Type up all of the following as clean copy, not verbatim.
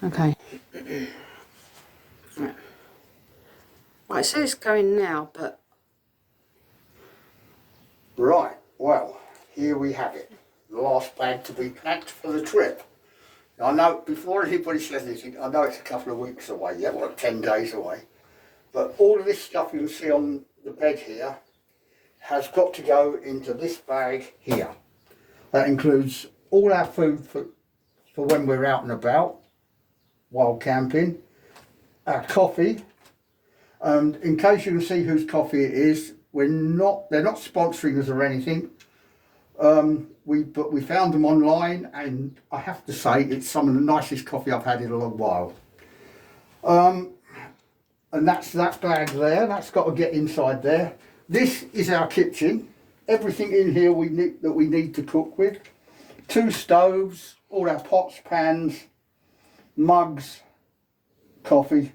Okay. Right, it says it's going now, but... Right, well, here we have it. The last bag to be packed for the trip. I know, before anybody says anything, I know it's a couple of weeks away, yeah, well, 10 days away. But all of this stuff you can see on the bed here has got to go into this bag here. That includes all our food for when we're out and about, while camping, our coffee, and in case you can see whose coffee it is, they're not sponsoring us or anything. But we found them online, and I have to say it's some of the nicest coffee I've had in a long while. And that's that bag there. That's got to get inside there. This is our kitchen. Everything in here we need to cook with. 2 stoves, all our pots, pans, mugs, coffee,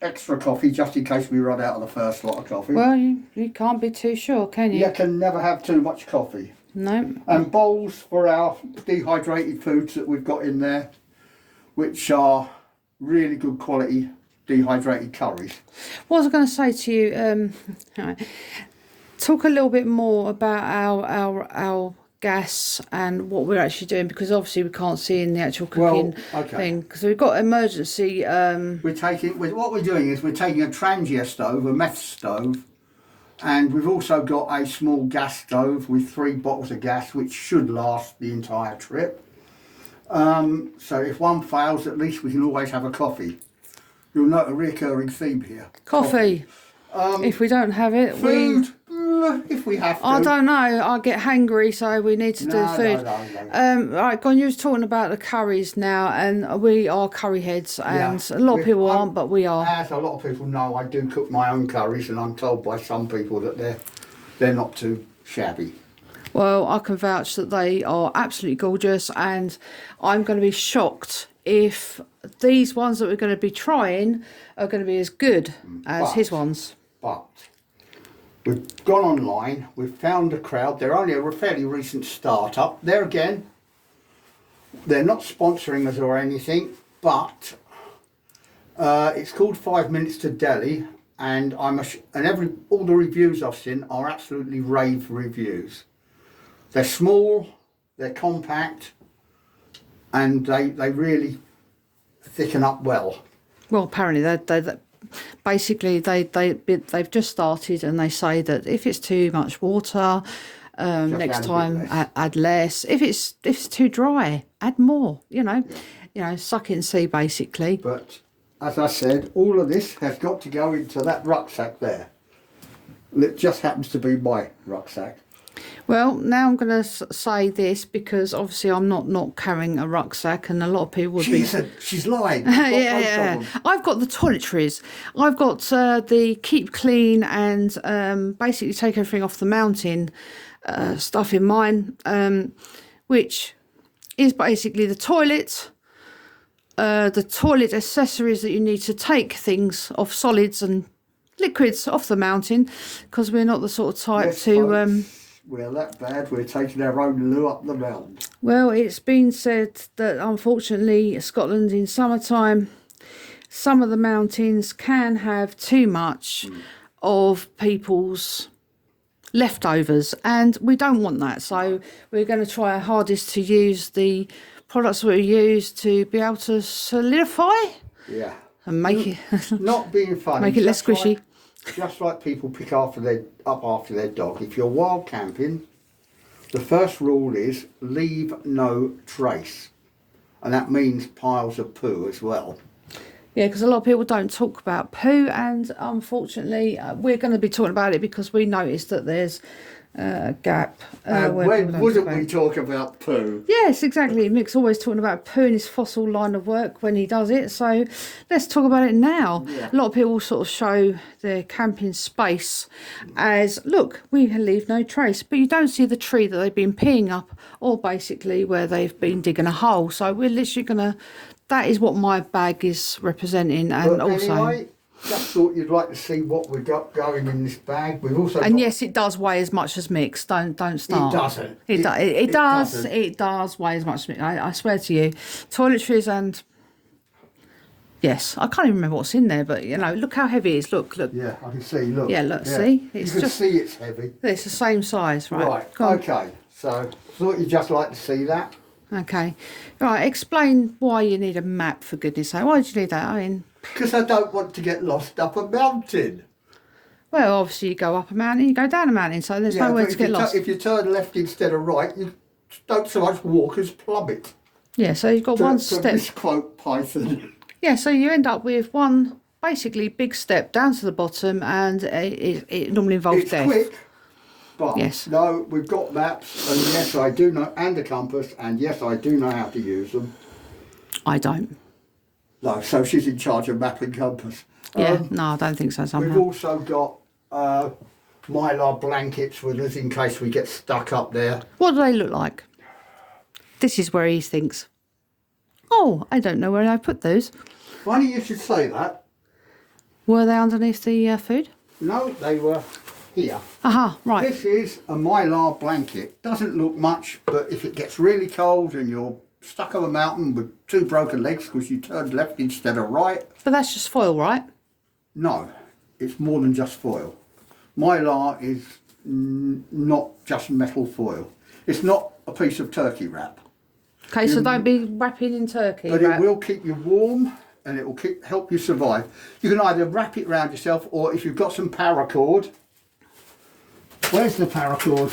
extra coffee just in case we run out of the first lot of coffee. Well, you can't be too sure, can you? You can never have too much coffee. No. And bowls for our dehydrated foods that we've got in there, which are really good quality dehydrated curries. What was I going to say to you? Right. Talk a little bit more about our gas and what we're actually doing, because obviously we can't see in the actual cooking thing. Because we've got emergency. What we're doing is we're taking a Trangia stove, a meth stove, and we've also got a small gas stove with 3 bottles of gas, which should last the entire trip. So if one fails, at least we can always have a coffee. You'll note a recurring theme here. Coffee. If we don't have it, food. If we have to. I don't know. I get hangry, so we need to do food. No. Right, Gon, you was talking about the curries now, and we are curry heads, and a lot of people aren't, but we are. As a lot of people know, I do cook my own curries, and I'm told by some people that they're not too shabby. Well, I can vouch that they are absolutely gorgeous, and I'm going to be shocked if these ones that we're going to be trying are going to be as good as his ones. But we've gone online, we've found a crowd. They're only a fairly recent start-up. There again, they're not sponsoring us or anything, but it's called 5 Minutes to Delhi, and all the reviews I've seen are absolutely rave reviews. They're small, they're compact, and they really thicken up well. Well, apparently they've just started, and they say that if it's too much water, next time add less. If it's too dry, add more. You know, suck it and see, basically. But as I said, all of this has got to go into that rucksack there. It just happens to be my rucksack. Well, now I'm going to say this, because obviously I'm not carrying a rucksack, and a lot of people would She's lying. Yeah. I've got the toiletries. I've got the keep clean and basically take everything off the mountain stuff in mine, which is basically the toilet accessories that you need to take things off, solids and liquids off the mountain, because we're not the sort of type to... We're that bad, we're taking our own loo up the mountain. Well, it's been said that unfortunately Scotland in summertime, some of the mountains can have too much of people's leftovers, and we don't want that. So we're going to try our hardest to use the products that we use to be able to solidify and make it not being funny, make it less squishy. Just like people pick up after their dog. If you're wild camping, the first rule is leave no trace, and that means piles of poo as well. Yeah, because a lot of people don't talk about poo, and unfortunately we're going to be talking about it because we noticed that there's a gap. When wouldn't we talk about poo? Yes, exactly. Mick's always talking about poo in his fossil line of work when he does it, so let's talk about it now. Yeah. A lot of people sort of show their camping space as, look, we leave no trace, but you don't see the tree that they've been peeing up, or basically where they've been digging a hole. So we're literally going to... That is what my bag is representing, and but also... Anyway, just thought you'd like to see what we've got going in this bag. We've also yes, it does weigh as much as Mick's. Don't start. It doesn't. It does. It does weigh as much as Mick. I swear to you. Toiletries and Yes, I can't even remember what's in there, but you know, look how heavy it is. Look. Yeah, I can see, look. Yeah, look, see? It's you can see it's heavy. It's the same size, right? Right, okay. So, thought you'd just like to see that. Okay. Right, explain why you need a map, for goodness sake. Why do you need that? I mean... Because I don't want to get lost up a mountain. Well, obviously you go up a mountain, you go down a mountain, so there's nowhere to get lost. If you turn left instead of right, you don't so much walk as plummet. Yeah, so you've got one step. To misquote Python. Yeah, so you end up with one basically big step down to the bottom, and it normally involves death. It's quick, but yes. No, we've got maps, and yes, I do know, and a compass, and yes, I do know how to use them. I don't. No, so she's in charge of map and compass. Yeah, no, I don't think so. Somehow. We've also got mylar blankets with us in case we get stuck up there. What do they look like? This is where he thinks, oh, I don't know where I put those. Funny you should say that. Were they underneath the food? No, they were here. Aha, right. This is a mylar blanket. Doesn't look much, but if it gets really cold and you're stuck on a mountain with 2 broken legs because you turned left instead of right. But that's just foil, right? No, it's more than just foil. Mylar is not just metal foil. It's not a piece of turkey wrap. Okay, so don't be wrapping in turkey. But it will keep you warm and it will help you survive. You can either wrap it around yourself, or if you've got some paracord. Where's the paracord?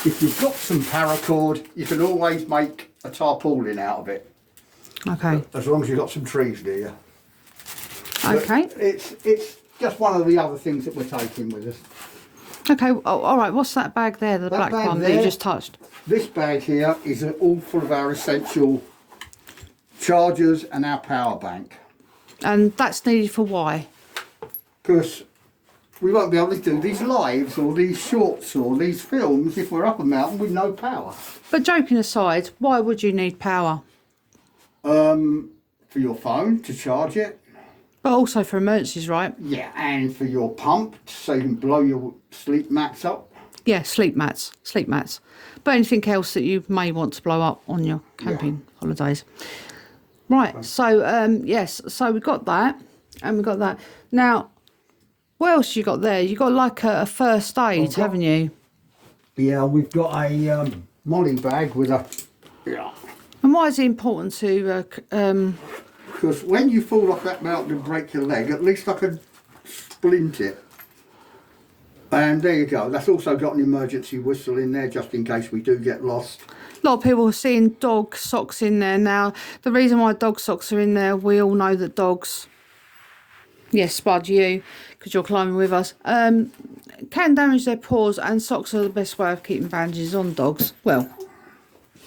If you've got some paracord, you can always make a tarpaulin out of it. Okay. As long as you've got some trees near you. Okay. But it's just one of the other things that we're taking with us. Okay, all right, what's that bag there, the black one that you just touched? This bag here is all full of our essential chargers and our power bank. And that's needed for why? Because we won't be able to do these lives or these shorts or these films if we're up a mountain with no power. But joking aside, why would you need power? For your phone to charge it. But also for emergencies, right? Yeah, and for your pump so you can blow your sleep mats up. Yeah, sleep mats. But anything else that you may want to blow up on your camping holidays. Right, so yes, so we got that, and we got that. Now, what else you got there? You got like a first aid, haven't you? Yeah, we've got a molly bag with a... Yeah. And why is it important to... Because when you fall off that mountain and break your leg, at least I can splint it. And there you go. That's also got an emergency whistle in there just in case we do get lost. A lot of people are seeing dog socks in there now. The reason why dog socks are in there, we all know that dogs... Yes, Spud, you, because you're climbing with us, can damage their paws, and socks are the best way of keeping bandages on dogs. Well,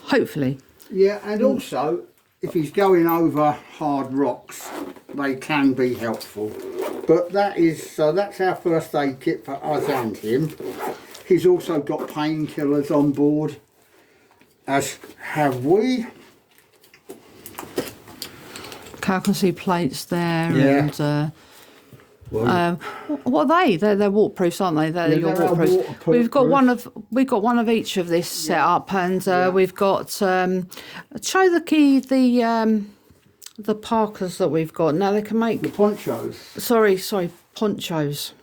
hopefully. Yeah, and also, if he's going over hard rocks, they can be helpful. But that's our first aid kit for us and him. He's also got painkillers on board, as have we. Okay, I can see plates there, yeah. And what are they? They're waterproofs, aren't they? They're your waterproofs. We've got one of each of this set up, and we've got show the key the parkers that we've got. Now they can make the ponchos. Sorry, ponchos.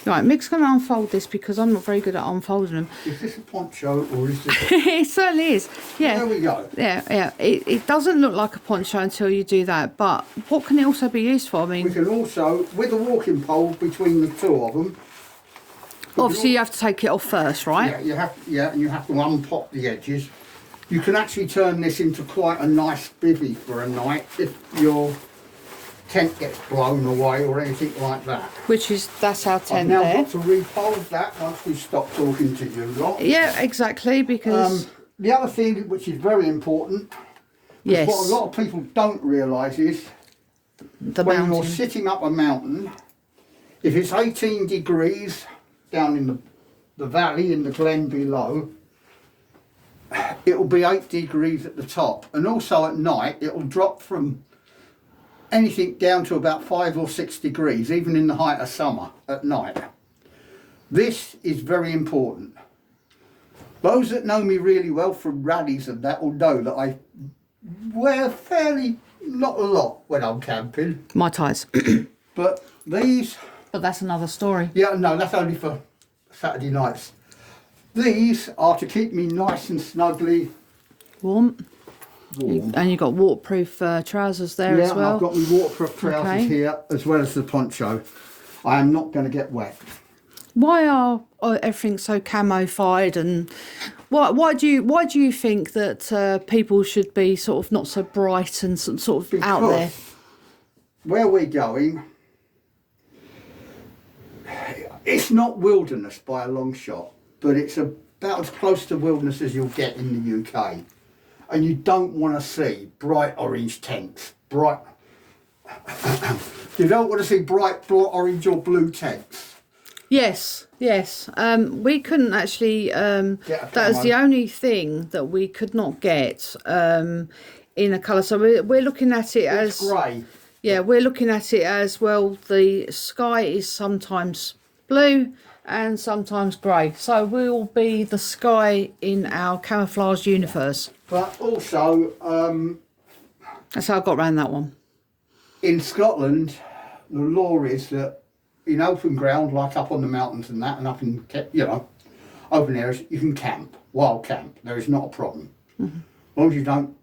Right, Mick's going to unfold this because I'm not very good at unfolding them. Is this a poncho or is this... It certainly is. Yeah. There we go. Yeah. It doesn't look like a poncho until you do that, but what can it also be used for? I mean... We can also, with a walking pole between the two of them... Obviously you have to take it off first, right? Yeah, and you have to unpop the edges. You can actually turn this into quite a nice bivvy for a night if your tent gets blown away or anything like that. That's our tent there. there. I've now got to refold that once we stop talking to you lot. Yeah, exactly, because... the other thing which is very important, yes, what a lot of people don't realise is when you're sitting up a mountain, if it's 18 degrees down in the valley, in the glen below, it will be 8 degrees at the top. And also at night, it will drop from anything down to about 5 or 6 degrees, even in the height of summer at night. This is very important. Those that know me really well from rallies and that will know that I wear fairly not a lot when I'm camping, My ties. but these, But that's another story. yeah, no, that's only for Saturday nights. These are to keep me nice and snugly Warm. warm. And you've got waterproof trousers there Yeah, as and well. I've got my waterproof trousers Okay. here as well as the poncho. I am not going to get wet. Why are everything so camo-fied, and why do you think that people should be sort of not so bright and sort of out there? Because where we're going, it's not wilderness by a long shot, but it's about as close to wilderness as you'll get in the UK. And you don't want to see bright orange tents. You don't want to see bright orange or blue tents. Yes, yes. We couldn't actually. That was the only thing that we could not get in a colour. So we're looking at it as grey. Yeah, we're looking at it as well. The sky is sometimes blue and sometimes grey. So we'll be the sky in our camouflage universe. But also, That's how I got around that one. in Scotland, the law is that in open ground, like up on the mountains and that, and up in, open areas, you can camp, wild camp. There is not a problem. Mm-hmm. As long as you don't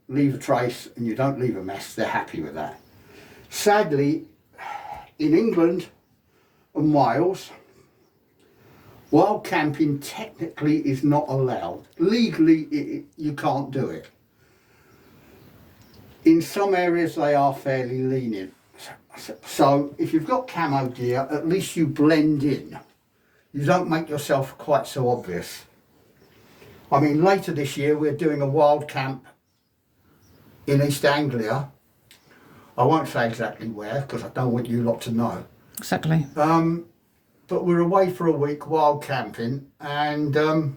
leave a trace and you don't leave a mess, they're happy with that. Sadly, in England and Wales, wild camping technically is not allowed. Legally, you can't do it. In some areas, they are fairly lenient. So if you've got camo gear, at least you blend in. You don't make yourself quite so obvious. I mean, later this year, we're doing a wild camp in East Anglia. I won't say exactly where, because I don't want you lot to know. Exactly. But we're away for a week wild camping, and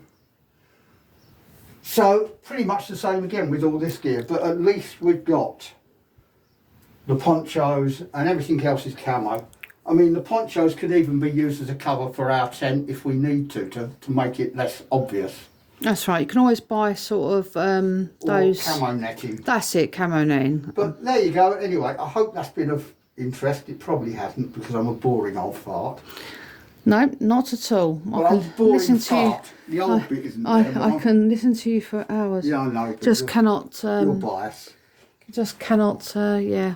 so pretty much the same again with all this gear, but at least we've got the ponchos and everything else is camo. I mean, the ponchos could even be used as a cover for our tent if we need to make it less obvious. That's right. You can always buy sort of those... Or camo netting. That's it, camo netting. But there you go. Anyway, I hope that's been of interest. It probably hasn't, because I'm a boring old fart. No, not at all. Well, I'm a boring fart. The old bit isn't there. I can listen to you for hours. Yeah, I know. Just cannot... Your bias. Just cannot,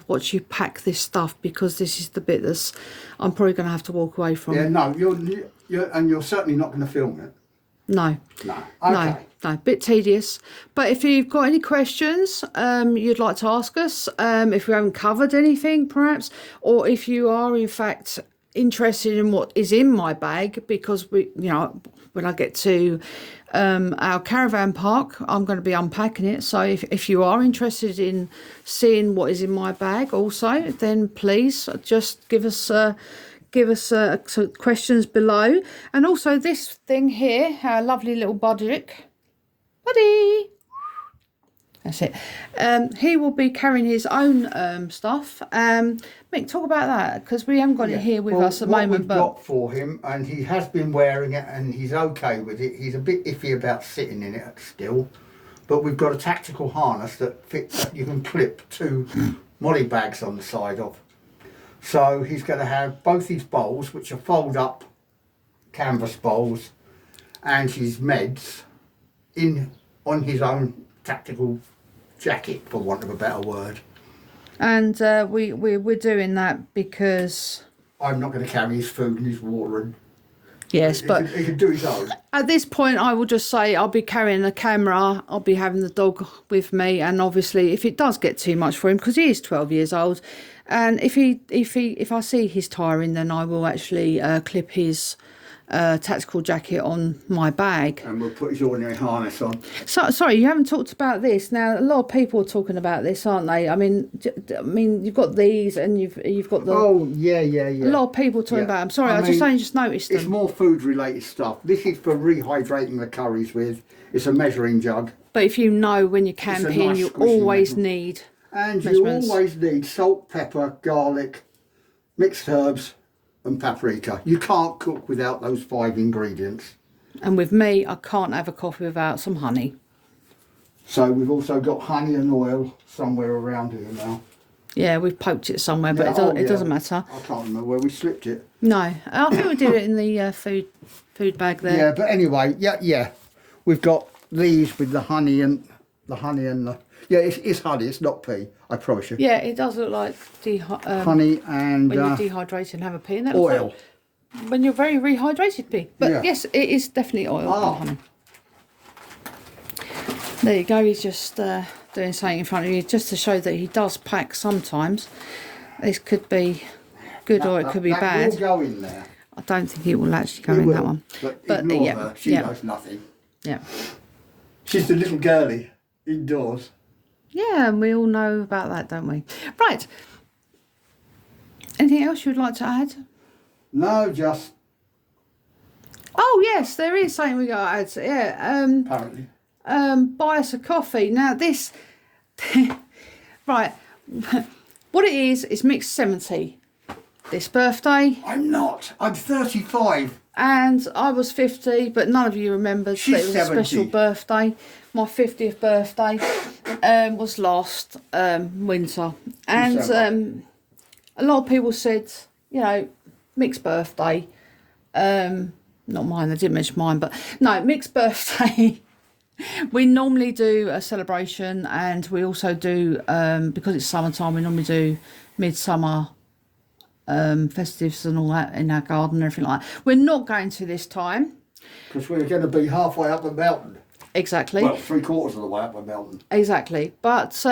watch you pack this stuff, because this is the bit that's I'm probably going to have to walk away from. Yeah, no, you're certainly not going to film it. No. No. Okay. No, bit tedious. But if you've got any questions you'd like to ask us, if we haven't covered anything perhaps, or if you are in fact interested in what is in my bag, because when I get to our caravan park, I'm going to be unpacking it. So if you are interested in seeing what is in my bag also, then please just give us some questions below. And also this thing here, our lovely little buddy. That's it. He will be carrying his own stuff. Mick, talk about that, because we haven't got it here with us at the moment. We've got for him, and he has been wearing it, and he's okay with it. He's a bit iffy about sitting in it still, but we've got a tactical harness that fits. You can clip 2 molly bags on the side of. So he's going to have both his bowls, which are fold-up canvas bowls, and his meds on his own tactical jacket, for want of a better word. And we're doing that because I'm not going to carry his food and his water, and but he can do his own. At this point, I will just say I'll be carrying a camera. I'll be having the dog with me, and obviously, if it does get too much for him, because he is 12 years old, and if I see he's tiring, then I will actually clip his tactical jacket on my bag. And we'll put his ordinary harness on. So, sorry, you haven't talked about this. Now, a lot of people are talking about this, aren't they? I mean, you've got these, and you've got the... Oh, yeah. A lot of people talking about them. Sorry, I just noticed them. It's more food-related stuff. This is for rehydrating the curries with. It's a measuring jug. But if you know when you're camping, nice you always need And measurements. you always need salt, pepper, garlic, mixed herbs, and paprika. You can't cook without those 5 ingredients. And with me, I can't have a coffee without some honey. So we've also got honey and oil somewhere around here now. Yeah, we've poked it somewhere, but Yeah, it doesn't matter. I can't remember where we slipped it. No, I think we did it in the food bag there. Yeah, but anyway, yeah. We've got these with the honey and the yeah, it's honey. It's not pea. I promise you. Yeah, it does look like honey and when you're dehydrated and have a pea. And that oil. looks like when you're very rehydrated pea. But yeah. Yes, it is definitely oil and honey. There you go. He's just doing something in front of you just to show that he does pack sometimes. This could be good or it could be bad. Will go in there. I don't think it will actually go in that one. But ignore her. She knows nothing. Yeah. She's the little girlie indoors. Yeah, and we all know about that, don't we? Right. Anything else you'd like to add? No, just... Oh, yes, there is something we got to add. Yeah. Apparently. Buy us a coffee. Now, this... right. What it is, it's Mick's 70 this birthday. I'm not. I'm 35. And I was 50, but none of you remembered that it was 70. a special birthday. My 50th birthday was last winter. And a lot of people said, you know, Mick's birthday. Not mine, I didn't mention mine, but no, Mick's birthday. We normally do a celebration, and we also do, because it's summertime, we normally do midsummer festives and all that in our garden and everything like that. We're not going to this time. Because we're going to be halfway up the mountain. Exactly. Well, 3/4 of the way up the mountain. Exactly. But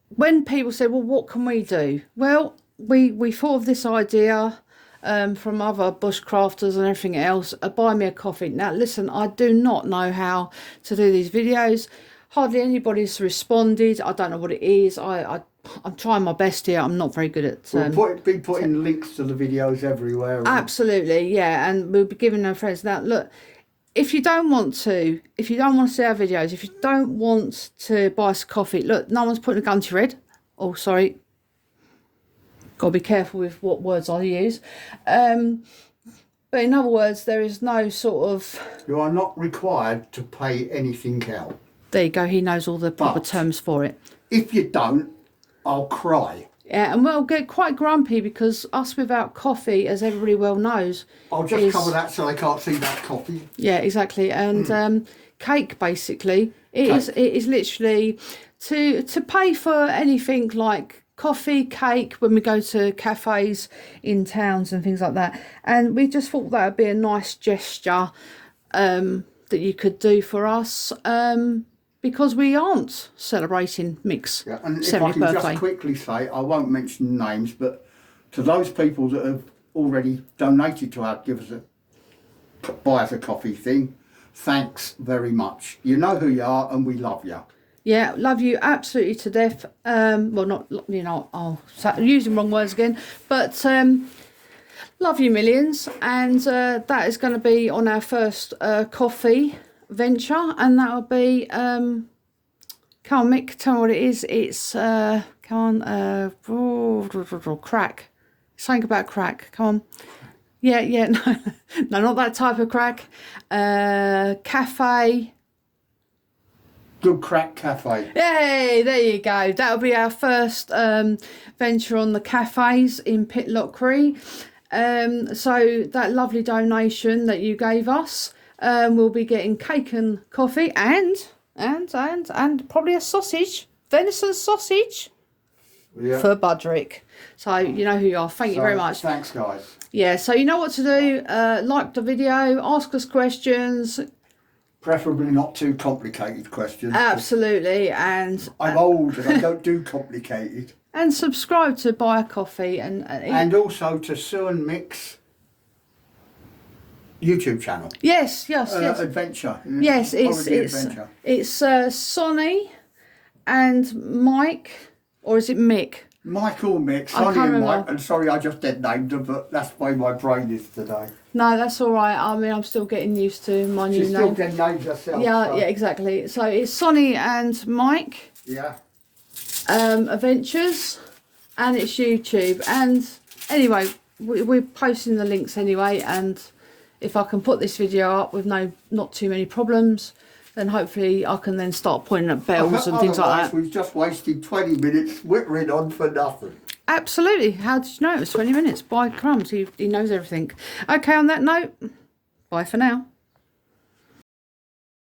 when people say, well, what can we do? Well, we thought of this idea from other bushcrafters and everything else, buy me a coffee. Now, listen, I do not know how to do these videos. Hardly anybody's responded. I don't know what it is. I'm trying my best here. I'm not very good at... We'll be putting links to the videos everywhere. Absolutely, yeah. And we'll be giving our friends... Now, look, if you don't want to see our videos, if you don't want to buy us a coffee, look, no one's putting a gun to your head. Oh, sorry. Got to be careful with what words I use. But in other words, there is no sort of... You are not required to pay anything out. There you go. He knows all the proper terms for it. If you don't, I'll cry. Yeah, and we'll get quite grumpy because us without coffee, as everybody well knows... I'll just cover that so they can't see that coffee. Yeah, exactly. And cake, basically. It is literally to pay for anything like coffee, cake, when we go to cafes in towns and things like that. And we just thought that would be a nice gesture that you could do for us. Because we aren't celebrating Mick's 70th birthday. And if I can just quickly say, I won't mention names, but to those people that have already donated to our buy us a coffee thing, thanks very much. You know who you are, and we love you. Yeah, love you absolutely to death. Well, not, you know, I'll use the wrong words again, but love you millions. And that is going to be on our first coffee venture, and that will be come on, Mick, tell me what it is. It's come on, crack, something about crack. Come on. Yeah, no, not that type of crack. Cafe. Good Crack Cafe. Yay, there you go. That'll be our first venture on the cafes in Pitlochry. So that lovely donation that you gave us, we'll be getting cake and coffee and probably a sausage, venison sausage for Budrick. So you know who you are. Thank you very much. Thanks, guys. Yeah, so you know what to do. Like the video, ask us questions. Preferably not too complicated questions. Absolutely, and I'm old and I don't do complicated. And subscribe to Buy a Coffee and also to Sue and Mick's YouTube channel. Yes. Adventure. Yes, it's Sonnie and Mike, or is it Mick? Michael, Mick, Sonnie and Mike. And sorry, I just dead named them, but that's the way my brain is today. No, that's all right. I mean, I'm still getting used to my new name. She's still getting named herself. Yeah, exactly. So it's Sonnie and Mike. Yeah. Adventures, and it's YouTube. And anyway, we're posting the links anyway. And if I can put this video up with not too many problems, then hopefully I can then start pointing at bells and things like Otherwise, that. we've just wasted 20 minutes whittering on for nothing. Absolutely. How did you know it was 20 minutes? By crumbs, he knows everything. Okay, on that note, bye for now.